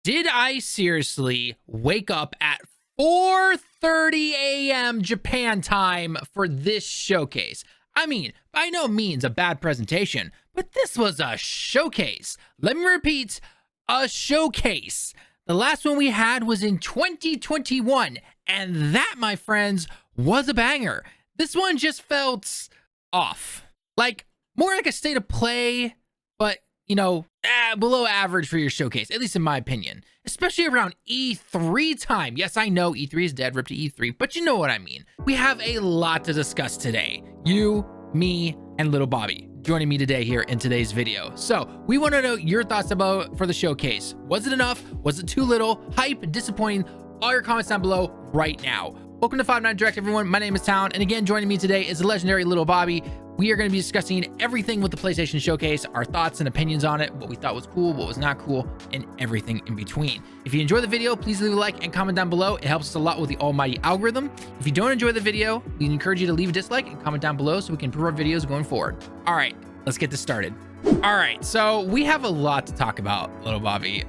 Did I seriously wake up at 4:30 a.m. Japan time for this showcase? I mean, by no means a bad presentation, but this was a showcase. Let me repeat, a showcase. The last one we had was in 2021, and that, my friends, was a banger. This one just felt off. Like, more like a state of play, but below average for your showcase, at least in my opinion, especially around E3 time. Yes, I know E3 is dead, rip to E3, but you know what I mean. We have a lot to discuss today. You, me, and little Bobby joining me today here in today's video. So we want to know your thoughts for the showcase. Was it enough? Was it too little? Hype? Disappointing? All your comments down below right now. Welcome to 5 9 Direct, everyone. My name is Tallen, and again, joining me today is the legendary little Bobby. We are going to be discussing everything with the PlayStation Showcase, our thoughts and opinions on it, what we thought was cool, what was not cool, and everything in between. If you enjoy the video, please leave a like and comment down below. It helps us a lot with the almighty algorithm. If you don't enjoy the video, we encourage you to leave a dislike and comment down below so we can improve our videos going forward. All right, let's get this started. All right, so we have a lot to talk about, little Bobby.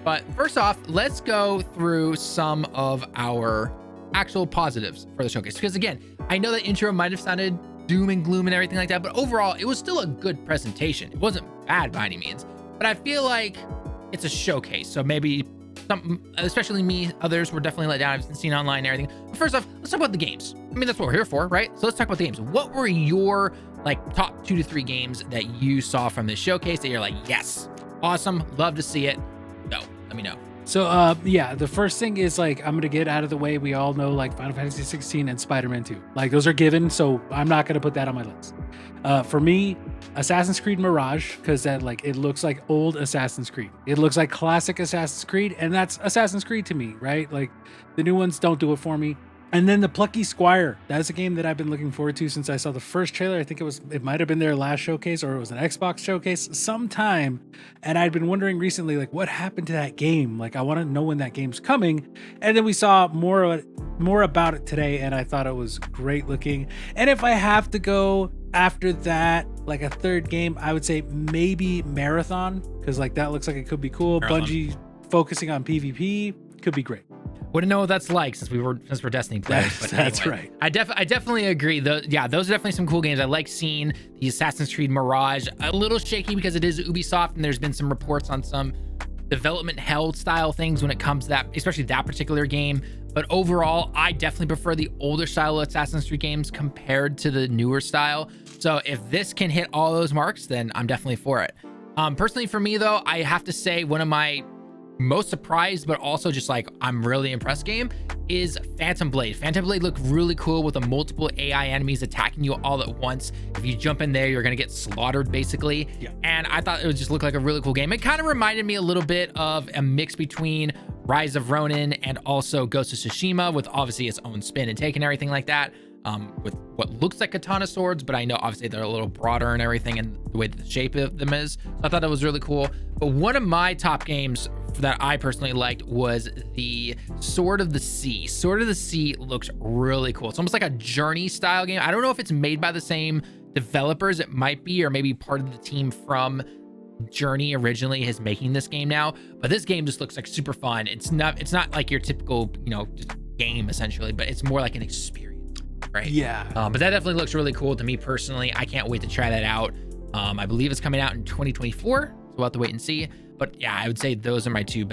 But first off, let's go through some of our actual positives for the showcase. Because again, I know that intro might have sounded doom and gloom and everything like that, but overall it was still a good presentation. It wasn't bad by any means, but I feel like it's a showcase, so maybe some, especially me, others were definitely let down. I've seen online and everything. But first off, let's talk about the games. I mean, that's what we're here for, right? So let's talk about the games. What were your top 2 to 3 games that you saw from this showcase that you're like, yes, awesome, love to see it? Go, let me know. So yeah, the first thing is I'm gonna get out of the way. We all know Final Fantasy 16 and Spider-Man 2. Those are given, so I'm not gonna put that on my list. For me, Assassin's Creed Mirage, because that it looks like old Assassin's Creed. It looks like classic Assassin's Creed, and that's Assassin's Creed to me, right? The new ones don't do it for me. And then the Plucky Squire. That's a game that I've been looking forward to since I saw the first trailer. I think it might have been their last showcase, or it was an Xbox showcase sometime. And I'd been wondering recently, what happened to that game? I want to know when that game's coming. And then we saw more about it today, and I thought it was great looking. And if I have to go after that, a third game, I would say maybe Marathon, because that looks like it could be cool. Marathon. Bungie focusing on PvP could be great. Wouldn't know what that's like since we're Destiny players. But That's anyway, right. I definitely agree. Those are definitely some cool games. I like seeing the Assassin's Creed Mirage. A little shaky because it is Ubisoft, and there's been some reports on some development hell style things when it comes to that, especially that particular game. But overall, I definitely prefer the older style of Assassin's Creed games compared to the newer style. So if this can hit all those marks, then I'm definitely for it. Personally, for me though, I have to say one of my most surprised, but also just I'm really impressed game is Phantom Blade. Phantom Blade looked really cool with the multiple AI enemies attacking you all at once. If you jump in there, you're gonna get slaughtered basically. Yeah. And I thought it would just look like a really cool game. It kind of reminded me a little bit of a mix between Rise of Ronin and also Ghost of Tsushima, with obviously its own spin and take and everything like that. With what looks like katana swords, but I know obviously they're a little broader and everything, and the way that the shape of them is. So I thought that was really cool. But one of my top games that I personally liked was the Sword of the Sea. Sword of the Sea looks really cool. It's almost like a Journey style game. I don't know if it's made by the same developers. It might be, or maybe part of the team from Journey originally is making this game now. But this game just looks like super fun. It's not like your typical, just game essentially, but it's more like an experience. Right. Yeah. But that definitely looks really cool to me personally. I can't wait to try that out. I believe it's coming out in 2024, so we'll have to wait and see. But yeah, I would say those are my two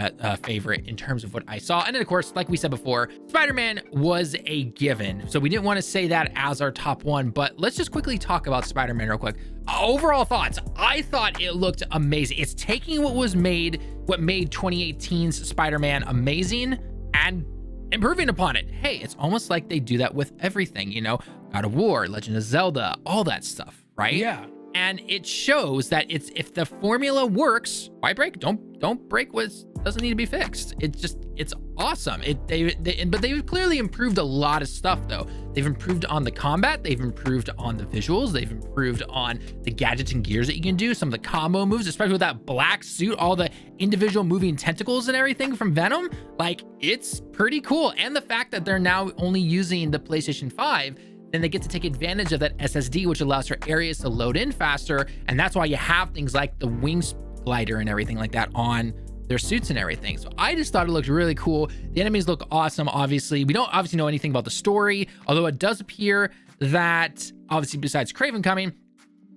favorite in terms of what I saw. And then of course, like we said before, Spider-Man was a given, so we didn't want to say that as our top one, but let's just quickly talk about Spider-Man real quick. Overall thoughts, I thought it looked amazing. It's taking what made 2018's Spider-Man amazing and improving upon it. Hey, it's almost like they do that with everything, God of War, Legend of Zelda, all that stuff, right? Yeah. And it shows that if the formula works, why break? Don't break what doesn't need to be fixed. It's awesome. But they've clearly improved a lot of stuff though. They've improved on the combat, they've improved on the visuals, they've improved on the gadgets and gears that you can do, some of the combo moves, especially with that black suit, all the individual moving tentacles and everything from Venom. It's pretty cool. And the fact that they're now only using the PlayStation 5, then they get to take advantage of that SSD, which allows for areas to load in faster. And that's why you have things like the wing glider and everything like that on their suits and everything. So I just thought it looked really cool. The enemies look awesome. Obviously, we don't obviously know anything about the story, although it does appear that obviously besides Kraven coming,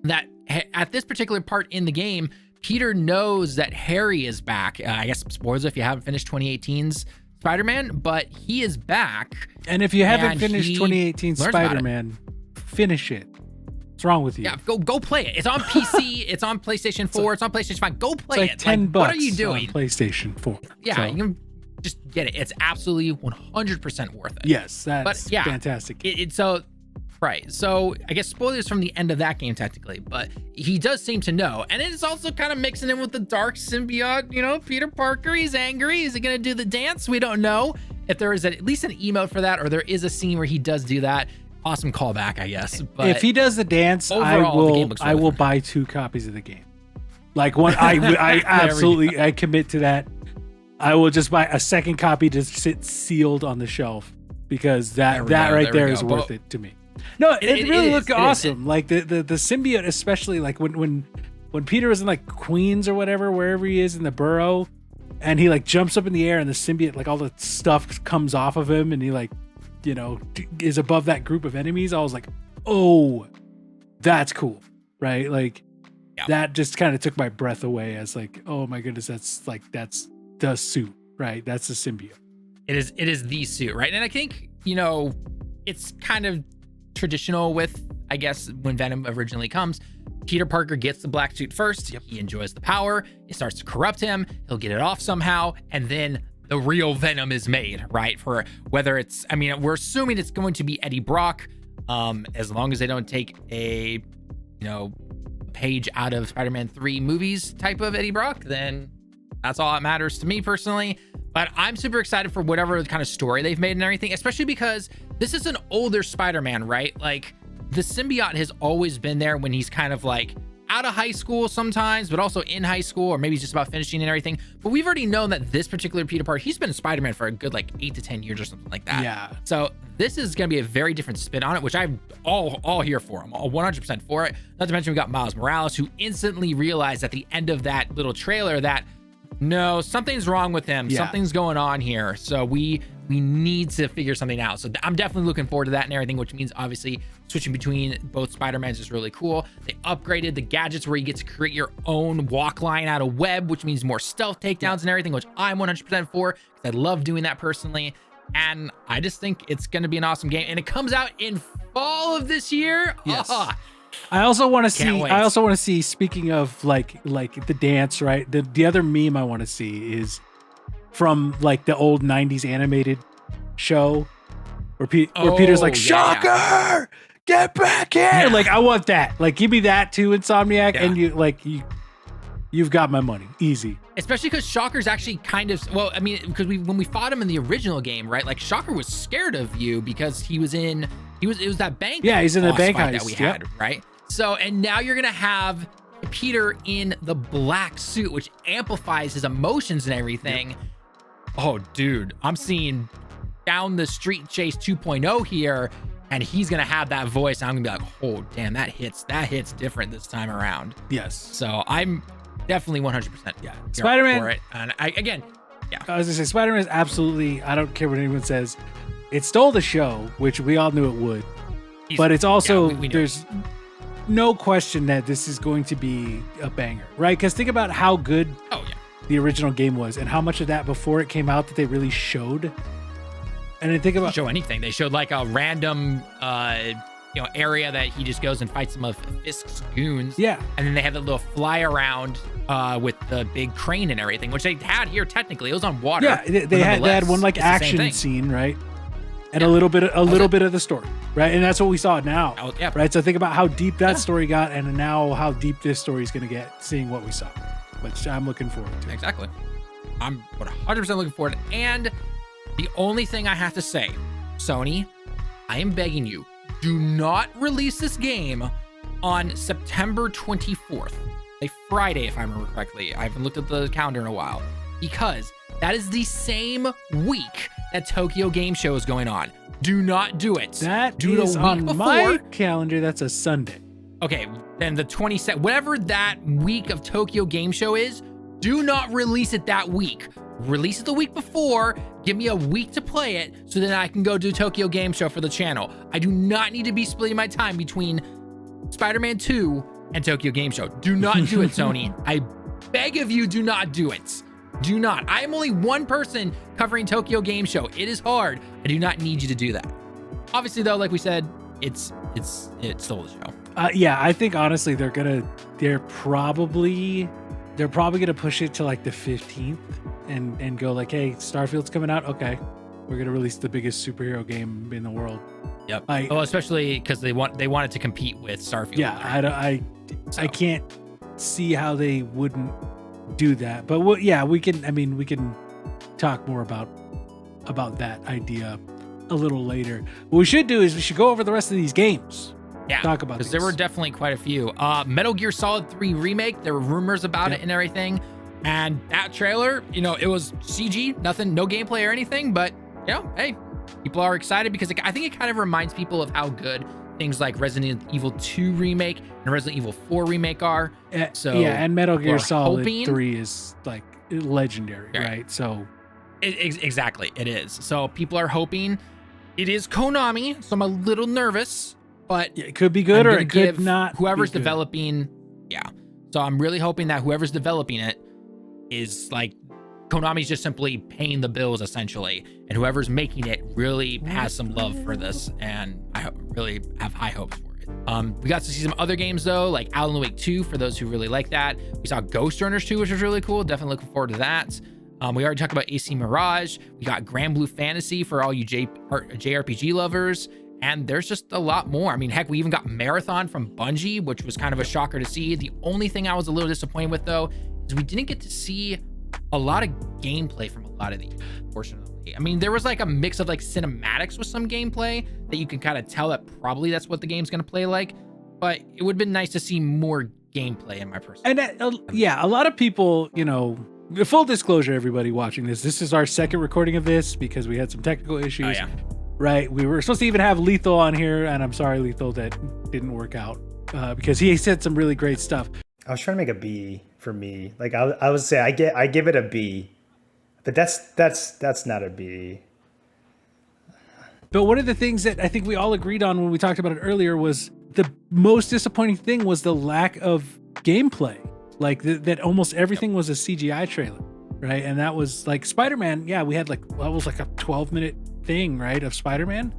that at this particular part in the game, Peter knows that Harry is back. I guess spoilers if you haven't finished 2018's Spider-Man, but he is back. And if you haven't finished 2018 Spider-Man, finish it. What's wrong with you? Yeah, go play it. It's on PC. It's on PlayStation 4. It's on PlayStation 5. Go play it's like it. $10 what are you doing? On PlayStation 4. Yeah, so. you can just get it. It's absolutely 100% worth it. Yes, that's fantastic. Right. So I guess spoilers from the end of that game technically, but he does seem to know. And it is also kind of mixing in with the dark symbiote, you know, Peter Parker. He's angry. Is he going to do the dance? We don't know if there is at least an emote for that, or there is a scene where he does do that. Awesome callback, I guess. But if he does the dance, overall, I will buy 2 copies of the game. Like one, I absolutely, I commit to that. I will just buy a second copy to sit sealed on the shelf because that right there is worth it to me. No, it really looked awesome. Like the symbiote, especially like when Peter was in like Queens or whatever, wherever he is in the burrow, and he like jumps up in the air and the symbiote, like all the stuff comes off of him and he like, you know, is above that group of enemies. I was like, oh, that's cool. Right. Like that just kind of took my breath away as like, oh my goodness, that's the suit, right? That's the symbiote. It is the suit, right? And I think, you know, it's kind of traditional with, I guess, when Venom originally comes, Peter Parker gets the black suit first. He enjoys the power. It starts to corrupt him. He'll get it off somehow. And then the real Venom is made, right? For whether it's, I mean, we're assuming it's going to be Eddie Brock, as long as they don't take a, you know, page out of Spider-Man 3 movies type of Eddie Brock, then that's all that matters to me personally. But I'm super excited for whatever kind of story they've made and everything, especially because this is an older Spider-Man, right? Like the symbiote has always been there when he's kind of like out of high school sometimes, but also in high school, or maybe he's just about finishing and everything. But we've already known that this particular Peter Parker, he's been a Spider-Man for a good like 8 to 10 years or something like that. Yeah. So this is going to be a very different spin on it, which I'm all here for. I'm all 100% for it. Not to mention we got Miles Morales, who instantly realized at the end of that little trailer that no, something's wrong with him. Yeah. Something's going on here. So we need to figure something out. So I'm definitely looking forward to that and everything, which means obviously switching between both Spider-Mans is really cool. They upgraded the gadgets where you get to create your own walk line out of web, which means more stealth takedowns and everything, which I'm 100% for because I love doing that personally. And I just think it's going to be an awesome game. And it comes out in fall of this year. Yes. I also want to see, speaking of like the dance, right? The other meme I want to see is from like the old 90s animated show where Peter's like, Shocker, get back here. Yeah. Like, I want that. Like, give me that too, Insomniac. And you've got my money. Easy. Especially because Shocker's actually kind of, well, I mean, because when we fought him in the original game, right? Like Shocker was scared of you because it was that bank. Yeah, he's in the bank heist that we had, right? So, and now you're going to have Peter in the black suit, which amplifies his emotions and everything. Yep. Oh, dude, I'm seeing Down the Street Chase 2.0 here, and he's going to have that voice. I'm going to be like, oh, damn, that hits different this time around. Yes. So I'm definitely 100%. Yeah. Spider-Man. For it. And I was going to say, Spider-Man is absolutely, I don't care what anyone says. It stole the show, which we all knew it would. But it's also, there's no question that this is going to be a banger, right? Because think about how good the original game was and how much of that before it came out that they really showed. And then think about show anything. They showed like a random area that he just goes and fights some of Fisk's goons. Yeah. And then they had the little fly around with the big crane and everything, which they had here technically. It was on water. Yeah, they had one like action scene, right? And a little bit of the story, right? And that's what we saw now, right? So think about how deep that story got, and now how deep this story is going to get, seeing what we saw, which I'm looking forward to. Exactly. I'm 100% looking forward to it. And the only thing I have to say, Sony, I am begging you, do not release this game on September 24th, a Friday, if I remember correctly. I haven't looked at the calendar in a while, because that is the same week that Tokyo Game Show is going on. Do not do it. That is on my calendar. That's a Sunday. Okay, then the 22nd, whatever that week of Tokyo Game Show is, Do not release it that week. Release it the week before. Give me a week to play it so then I can go do Tokyo Game Show for the channel. I do not need to be splitting my time between Spider-Man 2 and Tokyo Game Show. Do not do it, Sony. I beg of you, do not do it. Do not. I am only one person covering Tokyo Game Show. It is hard. I do not need you to do that. Obviously, though, like we said, it's still the show. Yeah, I think honestly they're probably gonna push it to like the 15th and go like, hey, Starfield's coming out. Okay, we're gonna release the biggest superhero game in the world. Yep. Especially because they wanted to compete with Starfield. Yeah, I can't see how they wouldn't do that. But we can talk more about that idea a little later. What we should do is we should go over the rest of these games. Yeah, talk about because there were definitely quite a few. Metal Gear Solid 3 Remake, there were rumors about it and everything. And that trailer, it was CG, nothing, no gameplay or anything, but hey, people are excited because I think it kind of reminds people of how good things like Resident Evil 2 Remake and Resident Evil 4 Remake are. And Metal Gear Solid 3 is like legendary, right? So exactly, it is. So people are hoping. It is Konami, so I'm a little nervous, but it could be good or it could not. Whoever's developing, so I'm really hoping that whoever's developing it is like Konami's just simply paying the bills essentially, and whoever's making it really has some love for this, and I really have high hopes for it. We got to see some other games though, like Alan Wake 2 for those who really like that. We saw Ghost Runners 2, which was really cool. Definitely looking forward to that. We already talked about AC Mirage. We got Grand Blue Fantasy for all you JRPG lovers. And there's just a lot more. I mean, heck, we even got Marathon from Bungie, which was kind of a shocker to see. The only thing I was a little disappointed with, though, is we didn't get to see a lot of gameplay from a lot of these, unfortunately. I mean, there was like a mix of like cinematics with some gameplay that you can kind of tell that probably that's what the game's going to play like. But it would have been nice to see more gameplay in my personal opinion. A lot of people, full disclosure, everybody watching this is our second recording of this because we had some technical issues. Oh, yeah. Right. We were supposed to even have Lethal on here, and I'm sorry, Lethal, that didn't work out because he said some really great stuff. I was trying to make a B for me. Like I would say I give it a B, but that's not a B. But one of the things that I think we all agreed on when we talked about it earlier was the most disappointing thing was the lack of gameplay. Like that almost everything was a CGI trailer, right? And that was like Spider-Man. Yeah, we had like a 12-minute thing, right, of Spider-Man.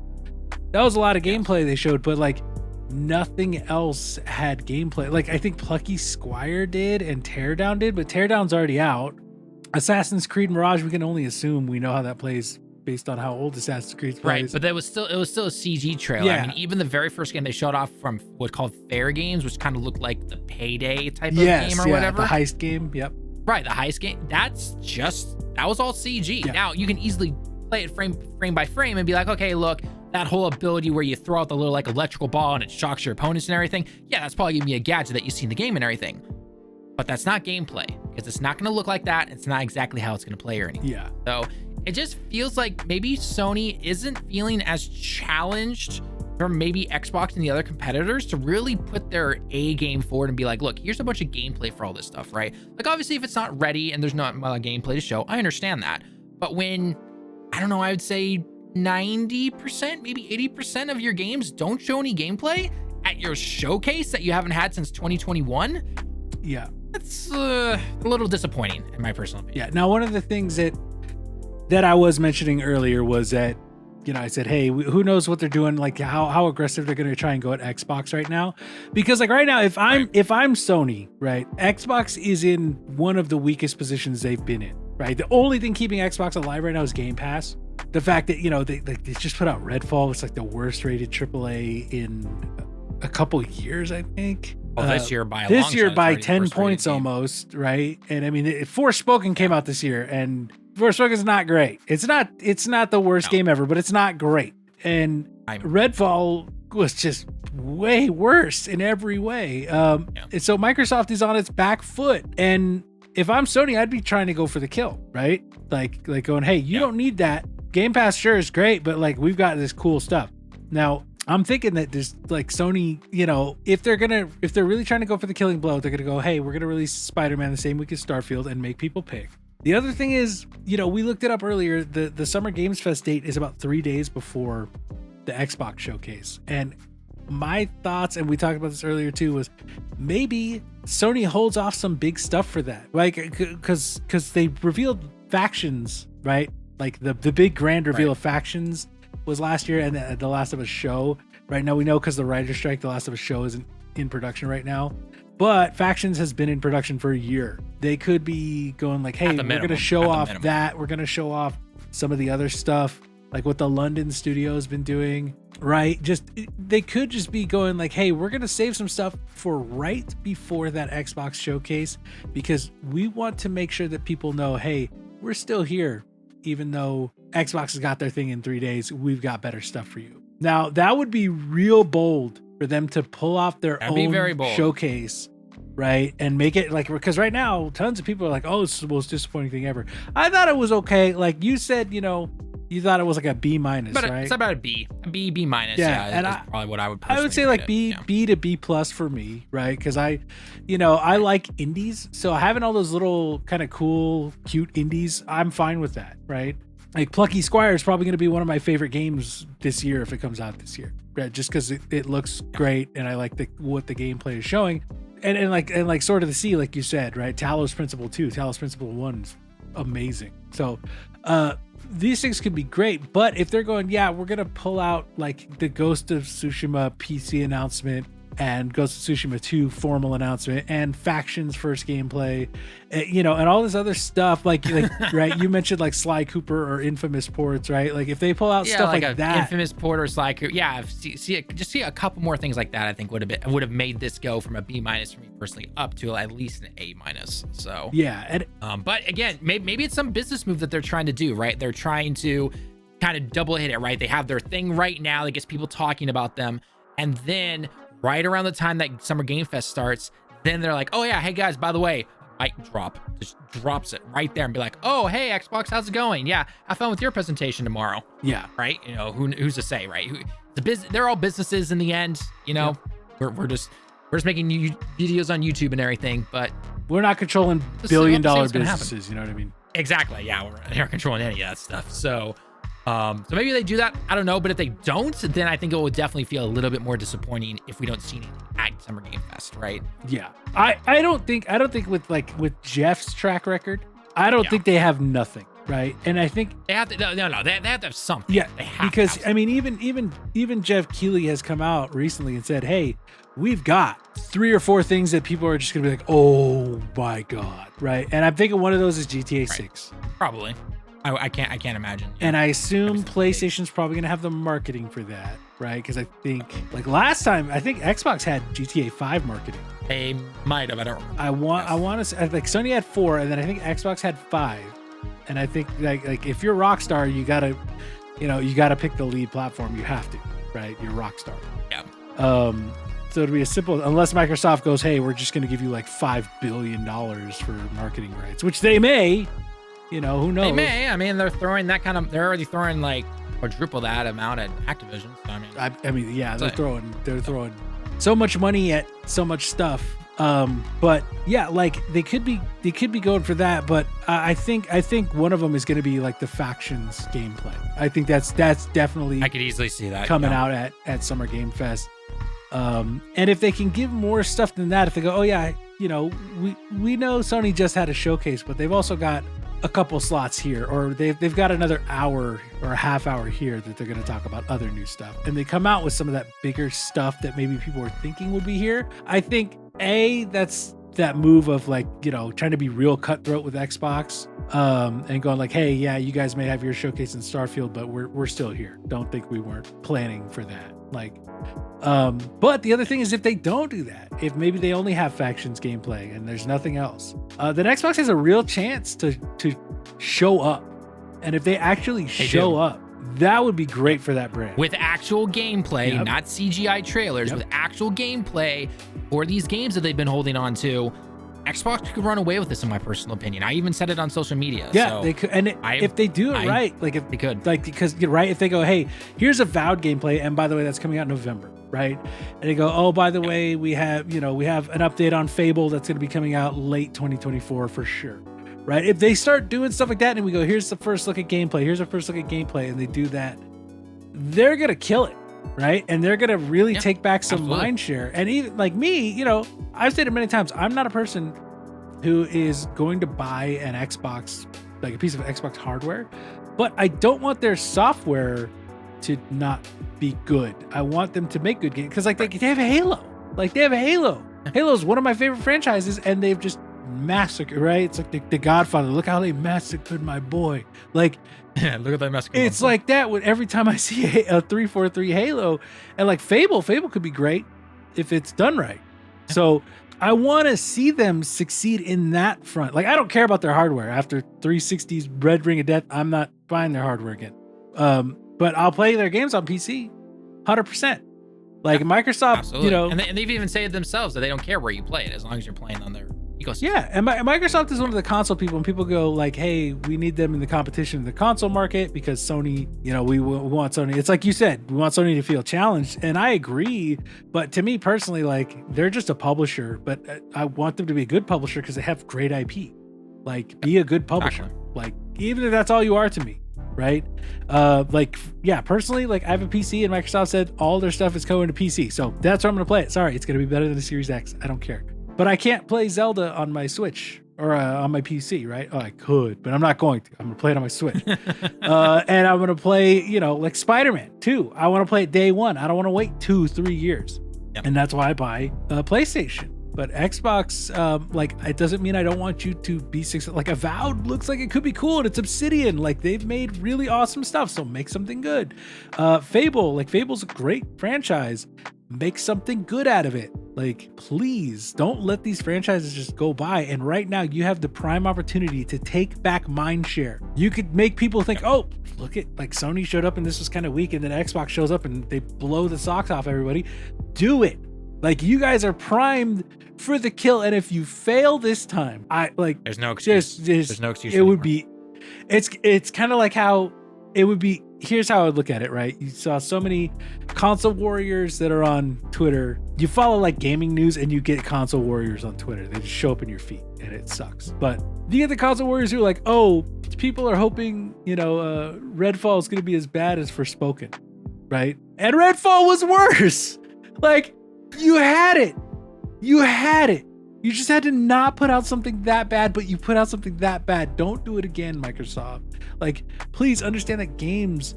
That was a lot of gameplay they showed, but like nothing else had gameplay. Like I think Plucky Squire did and Teardown did, but Teardown's already out. Assassin's Creed Mirage, we can only assume we know how that plays based on how old Assassin's Creed plays. Right, but it was still a CG trailer. Yeah. I mean, even the very first game they showed off from what's called Fair Games, which kind of looked like the Payday type of game or whatever. The heist game. Yep. Right, the heist game. That was all CG. Yeah. Now you can easily play it frame by frame and be like, okay, look, that whole ability where you throw out the little like electrical ball and it shocks your opponents and everything. Yeah, that's probably gonna be a gadget that you see in the game and everything. But that's not gameplay because it's not gonna look like that. It's not exactly how it's gonna play or anything. Yeah. So it just feels like maybe Sony isn't feeling as challenged from maybe Xbox and the other competitors to really put their A game forward and be like, look, here's a bunch of gameplay for all this stuff, right? Like obviously if it's not ready and there's not a lot of gameplay to show, I understand that. But when, I don't know, I would say 90%, maybe 80% of your games don't show any gameplay at your showcase that you haven't had since 2021. Yeah. That's a little disappointing in my personal opinion. Yeah. Now, one of the things that I was mentioning earlier was that, I said, hey, who knows what they're doing, like how aggressive they're going to try and go at Xbox right now. Because like right now, if I'm Sony, right, Xbox is in one of the weakest positions they've been in, right? The only thing keeping Xbox alive right now is Game Pass. The fact that, they just put out Redfall. It's like the worst rated AAA in a couple years, I think. Well, this year by 10 points almost, right? And I mean, Forspoken came out this year, and Forspoken is not great. It's not the worst game ever, but it's not great. And Redfall was just way worse in every way. And so Microsoft is on its back foot. And if I'm Sony, I'd be trying to go for the kill, right? Like going, hey, you don't need that. Game Pass sure is great, but like we've got this cool stuff. Now, I'm thinking that there's like Sony, you know, if they're really trying to go for the killing blow, they're gonna go, hey, we're gonna release Spider-Man the same week as Starfield and make people pick. The other thing is, you know, we looked it up earlier. The Summer Games Fest date is about 3 days before the Xbox showcase. And my thoughts, and we talked about this earlier too, was maybe Sony holds off some big stuff for that. Like, because they revealed Factions, right? Like the big grand reveal of Factions was last year, and the Last of Us show. Right now we know because the writer's strike, the Last of Us show isn't in production right now. But Factions has been in production for a year. They could be going like, hey, we're going to show off that. We're going to show off some of the other stuff, like what the London studio has been doing, right? They could just be going like, hey, we're going to save some stuff for right before that Xbox showcase, because we want to make sure that people know, hey, we're still here. Even though Xbox has got their thing in 3 days, we've got better stuff for you. Now, that would be real bold for them to pull off their own showcase, right? And make it like, because right now, tons of people are like, oh, it's the most disappointing thing ever. I thought it was okay. Like you said, you know, you thought it was like a B minus, right? It's about a B minus. Yeah, and that's probably what I would. I would say like B to B plus for me, right? Because I like indies, so having all those little kind of cool, cute indies, I'm fine with that, right? Like Plucky Squire is probably going to be one of my favorite games this year if it comes out this year, right? Just because it looks great and I like what the gameplay is showing, and like Sword of the Sea, like you said, right? Talos Principle 2, Talos Principle 1 is amazing. So, these things could be great, but if they're going, yeah, we're gonna pull out like the Ghost of Tsushima PC announcement and Ghost of Tsushima 2 formal announcement and Factions first gameplay, you know, and all this other stuff, like right, you mentioned like Sly Cooper or Infamous ports, right? Like if they pull out stuff like that, Infamous port or Sly Cooper, see a couple more things like that, I think would have made this go from a B minus for me personally up to at least an A minus. So yeah, but again, maybe it's some business move that they're trying to do, right? They're trying to kind of double hit it, right? They have their thing right now that gets people talking about them, and then right around the time that Summer Game Fest starts, then they're like, oh yeah, hey guys, by the way, mic drop, just drops it right there and be like, oh, hey Xbox, how's it going? Yeah, have fun with your presentation tomorrow. Yeah. Right? You know, who's to say, right? They're all businesses in the end, you know. Yeah. We're just making videos on YouTube and everything, but we're not controlling billion-dollar businesses, you know what I mean? Exactly. Yeah, we're not controlling any of that stuff. So maybe they do that. I don't know. But if they don't, then I think it will definitely feel a little bit more disappointing if we don't see anything at Summer Game Fest, right? Yeah. I don't think with Jeff's track record, I don't think they have nothing, right? And I think they have to. No, they have to have something. Yeah, because I mean, even Jeff Keighley has come out recently and said, "Hey, we've got 3 or 4 things that people are just gonna be like, oh my god, right?" And I'm thinking one of those is GTA 6. Probably. I can't imagine. And I assume PlayStation's probably gonna have the marketing for that, right? Because I think like last time, I think Xbox had GTA 5 marketing. They might have. I don't remember. I want to say like Sony had 4, and then I think Xbox had 5. And I think like if you're Rockstar, you gotta pick the lead platform. You have to, right? You're Rockstar. Yeah. So it'd be a simple, unless Microsoft goes, hey, we're just gonna give you like $5 billion for marketing rights, which they may. You know, who knows? They may. I mean, they're already throwing like quadruple that amount at Activision. So, I mean, yeah, they're throwing so much money at so much stuff. But yeah, like they could be going for that. But I think one of them is going to be like the Factions gameplay. I think that's definitely. I could easily see that coming out at Summer Game Fest. And if they can give more stuff than that, if they go, oh yeah, you know, we know Sony just had a showcase, but they've also got a couple slots here, or they've got another hour or a half hour here that they're going to talk about other new stuff, and they come out with some of that bigger stuff that maybe people were thinking would be here. I think that's that move of like, you know, trying to be real cutthroat with Xbox, and going like, hey, yeah, you guys may have your showcase in Starfield, but we're still here. Don't think we weren't planning for that. Like, but the other thing is if they don't do that, if maybe they only have Factions gameplay and there's nothing else, then Xbox has a real chance to show up. And if they actually show up, that would be great for that brand. With actual gameplay, not CGI trailers, with actual gameplay for these games that they've been holding on to, Xbox could run away with this, in my personal opinion. I even said it on social media. Yeah, so they could, and if they do it right, like if they could, like because you're right, if they go, hey, here's a Avowed gameplay, and by the way, that's coming out in November, right? And they go, oh, by the way, we have an update on Fable that's going to be coming out late 2024 for sure, right? If they start doing stuff like that, and we go, here's the first look at gameplay, and they do that, they're gonna kill it. Right. And they're going to really take back some mind share. And even like me, I've said it many times, I'm not a person who is going to buy an Xbox, like a piece of Xbox hardware, but I don't want their software to not be good. I want them to make good games because like they have a Halo. Like they have a Halo. Halo is one of my favorite franchises and they've just massacred, right? It's like the Godfather. Look how they massacred my boy. Like, yeah, look at that massacre. It's like that when every time I see a 343 Halo and like Fable could be great if it's done right. So I want to see them succeed in that front. Like I don't care about their hardware. After 360's Red Ring of Death, I'm not buying their hardware again. But I'll play their games on PC, 100%. Like Microsoft, absolutely. And they've even said themselves that they don't care where you play it as long as you're playing on their ecosystem. Yeah, and Microsoft is one of the console people, and people go like, "Hey, we need them in the competition in the console market because Sony, we want Sony." It's like you said, we want Sony to feel challenged, and I agree. But to me personally, like they're just a publisher, but I want them to be a good publisher because they have great IP. Like, be a good publisher. Exactly. Like, even if that's all you are to me, right? Personally, like I have a PC, and Microsoft said all their stuff is going to PC, so that's where I'm going to play it. Sorry, it's going to be better than the Series X. I don't care. But I can't play Zelda on my Switch or on my PC, right? Oh, I could, but I'm not going to. I'm going to play it on my Switch. And I'm going to play, like Spiderman 2. I want to play it day one. I don't want to wait 2-3 years. Yep. And that's why I buy a PlayStation. But Xbox, it doesn't mean I don't want you to be successful. Like Avowed looks like it could be cool, and it's Obsidian. Like they've made really awesome stuff, so make something good. Fable's a great franchise. Make something good out of it. Like, please don't let these franchises just go by. And right now you have the prime opportunity to take back mind share. You could make people think, oh, look at like Sony showed up and this was kind of weak, and then Xbox shows up and they blow the socks off everybody. Do it. Like, you guys are primed for the kill. And if you fail this time, there's no excuse. There's no excuse. It would be, it's kind of like how it would be. Here's how I would look at it, right? You saw so many console warriors that are on Twitter. You follow like gaming news and you get console warriors on Twitter. They just show up in your feed and it sucks. But you get the console warriors who are like, oh, people are hoping, Redfall is going to be as bad as Forspoken, right? And Redfall was worse. Like, you had it. You just had to not put out something that bad, but you put out something that bad. Don't do it again, Microsoft. Like, please understand that games,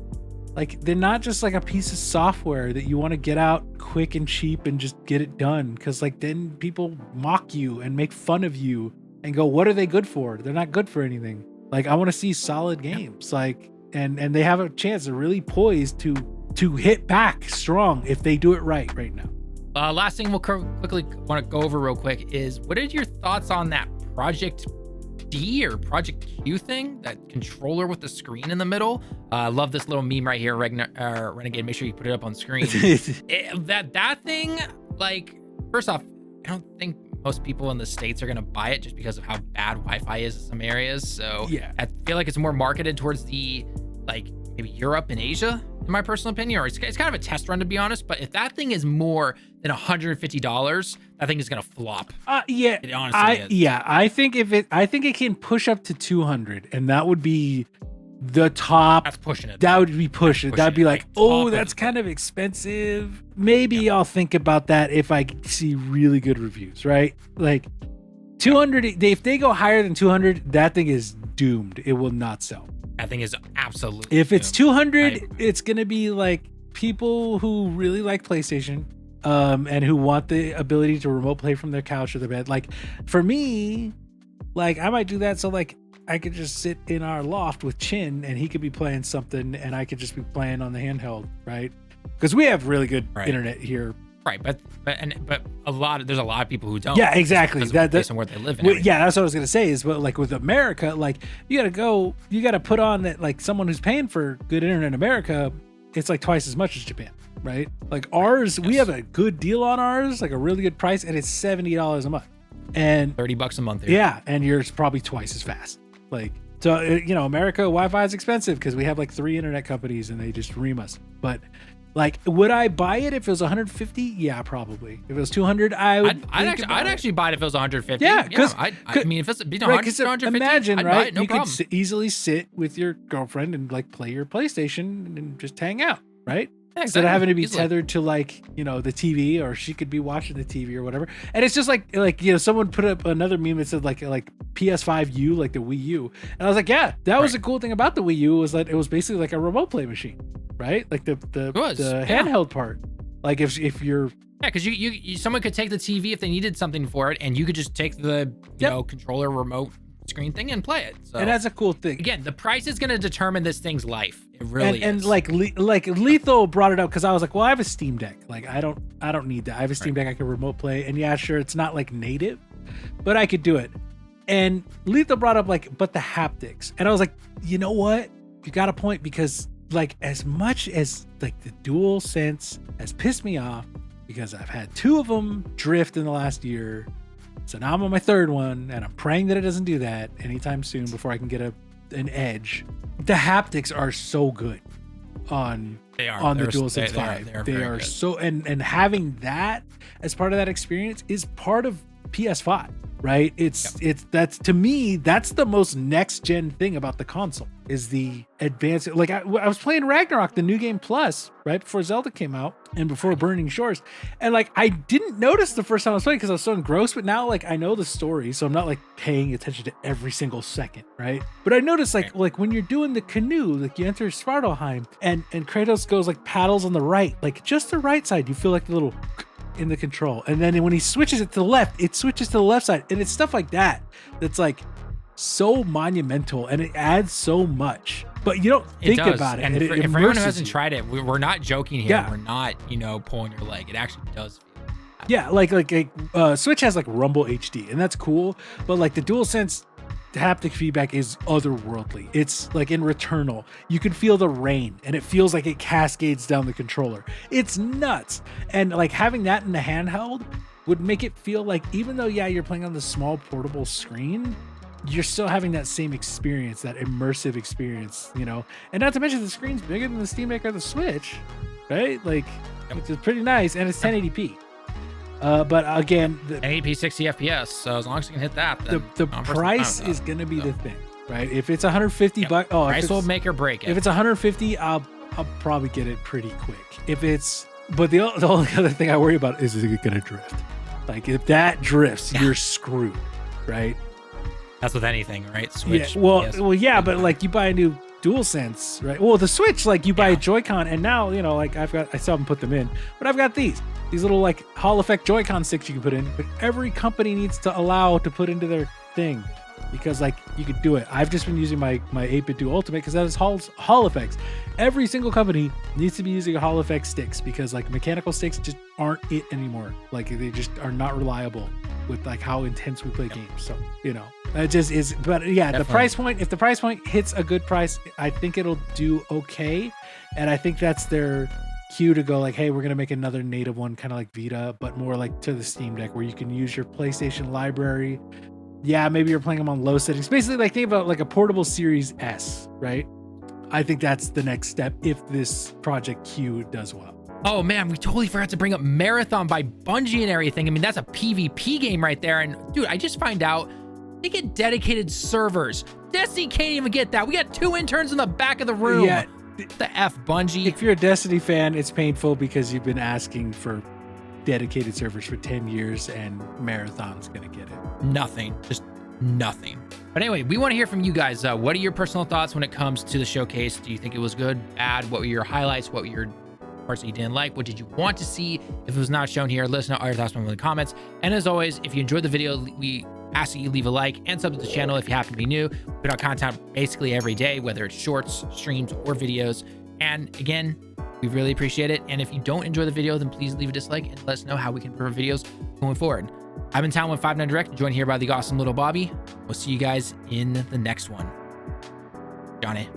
like, they're not just like a piece of software that you want to get out quick and cheap and just get it done. Because like then people mock you and make fun of you and go, what are they good for? They're not good for anything. Like, I want to see solid games. Like, and they have a chance. They're really poised to hit back strong if they do it right now. Last thing we'll quickly want to go over real quick is, what are your thoughts on that Project D or Project Q thing, that controller with the screen in the middle? I love this little meme right here, Renegade. Make sure you put it up on screen. that thing, like, first off, I don't think most people in the States are going to buy it just because of how bad Wi-Fi is in some areas. So yeah, I feel like it's more marketed towards the, like, maybe Europe and Asia, in my personal opinion, or it's kind of a test run, to be honest. But if that thing is more than $150, that thing is gonna flop. Yeah, it honestly is. Yeah, I think it can push up to 200, and that would be the top. That's pushing it. That would be pushing. That'd be like, oh, that's kind of expensive. Maybe I'll think about that if I see really good reviews, right? Like 200. If they go higher than 200, that thing is doomed. It will not sell. That thing is absolutely. If it's 200, it's gonna be like people who really like PlayStation, and who want the ability to remote play from their couch or their bed. Like, for me, like, I might do that so like I could just sit in our loft with Chin and he could be playing something and I could just be playing on the handheld, right? Because we have really good internet here. Right, but there's a lot of people who don't. Yeah, exactly. Based on where they live. And yeah, that's what I was gonna say. Is, but like with America, like you gotta put on that, like someone who's paying for good internet in America, it's like twice as much as Japan, right? Like ours, we have a good deal on ours, like a really good price, and it's $70 a month. And $30 a month here. yeah, and you're probably twice as fast. Like, so you know, America Wi-Fi is expensive because we have like 3 internet companies and they just ream us. But like, would I buy it if it was 150? Yeah, probably. If it was 200, I'd actually buy it if it was 150. Yeah, because I mean, if it's 100, right, 150, imagine, I'd right? buy it, no you problem. could easily sit with your girlfriend and like play your PlayStation and just hang out, right? Yeah, Instead of having to be easily. tethered to like, you know, the TV, or she could be watching the TV or whatever. And it's just like, you know, someone put up another meme that said like PS5U, like the Wii U. And I was like, yeah, that was a cool thing about the Wii U, was that it was basically like a remote play machine, right? Like the handheld part. Like if you're because you someone could take the TV if they needed something for it, and you could just take the you know, controller remote screen thing and play it. So, and that's a cool thing. Again, the price is going to determine this thing's life. It really is. And like Lethal brought it up because I was like, well, I have a Steam Deck. Like I don't need that. I have a Steam Deck. I can remote play. And yeah, sure, it's not like native, but I could do it. And Lethal brought up like, but the haptics. And I was like, you know what? You got a point, because like, as much as like the DualSense has pissed me off, because I've had 2 of them drift in the last year. So now I'm on my 3rd one, and I'm praying that it doesn't do that anytime soon before I can get an edge. The haptics are so good on the DualSense 5. They are so, and having that as part of that experience is part of PS5, right? That's, to me, that's the most next gen thing about the console, is the advanced. Like I was playing Ragnarok, the new game plus, right before Zelda came out and before Burning Shores, and like I didn't notice the first time I was playing because I was so engrossed, but now like I know the story, so I'm not like paying attention to every single second, right? But I noticed like when you're doing the canoe, like you enter Svartalheim and Kratos goes like paddles on the right, like just the right side, you feel like the little in the control, and then when he switches it to the left, it switches to the left side, and it's stuff like that that's like so monumental, and it adds so much, but you don't think about it. And it if everyone who hasn't you. tried it, we're not joking here. Yeah. We're not, you know, pulling your leg. It actually does feel yeah, like Switch has like Rumble HD, and that's cool, but like the DualSense haptic feedback is otherworldly. It's like in Returnal, you can feel the rain and it feels like it cascades down the controller. It's nuts. And like having that in the handheld would make it feel like, even though you're playing on the small portable screen, you're still having that same experience, that immersive experience, you know. And not to mention the screen's bigger than the Steam Deck or the Switch, right? Like which is pretty nice, and it's 1080p. But again, 1080p 60 FPS. So as long as you can hit that, then the price is going to be the thing, right? If it's 150 bucks, price will make or break it. If it's 150, I'll probably get it pretty quick. If it's, but the only other thing I worry about is it going to drift? Like if that drifts, you're screwed, right? That's with anything, right? Switch. Yeah. Well, yeah, but like you buy a new DualSense, right? Well, the Switch, like you buy a Joy-Con, and now, you know, like I still haven't put them in, but I've got these little like Hall Effect Joy-Con sticks you can put in, but every company needs to allow to put into their thing, because like you could do it. I've just been using my 8-bit Duo Ultimate because that is Hall Effects. Every single company needs to be using Hall Effect sticks, because like mechanical sticks just aren't it anymore. Like they just are not reliable with like how intense we play games. So, you know, it just is. But yeah, definitely. The price point, if the price point hits a good price, I think it'll do okay. And I think that's their cue to go like, hey, we're going to make another native one, kind of like Vita, but more like to the Steam Deck, where you can use your PlayStation library. Yeah, maybe you're playing them on low settings. Basically, like think about like a portable Series S, right? I think that's the next step if this Project Q does well. Oh man, we totally forgot to bring up Marathon by Bungie and everything. I mean, that's a PvP game right there. And dude, I just find out they get dedicated servers. Destiny can't even get that. We got 2 interns in the back of the room. Yeah. The F, Bungie. If you're a Destiny fan, it's painful because you've been asking for dedicated servers for 10 years, and Marathon's gonna get it. Nothing. Just nothing. But anyway, we want to hear from you guys. What are your personal thoughts when it comes to the showcase? Do you think it was good, bad? What were your highlights? What were your parts that you didn't like? What did you want to see if it was not shown here? Let us know all your thoughts in the comments. And as always, if you enjoyed the video, we ask that you leave a like and sub to the channel if you happen to be new. We put out content basically every day, whether it's shorts, streams, or videos. And again, we really appreciate it. And if you don't enjoy the video, then please leave a dislike and let us know how we can improve videos going forward. I've been Tallen with 59 Direct, joined here by the awesome little Bobby. We'll see you guys in the next one. Johnny.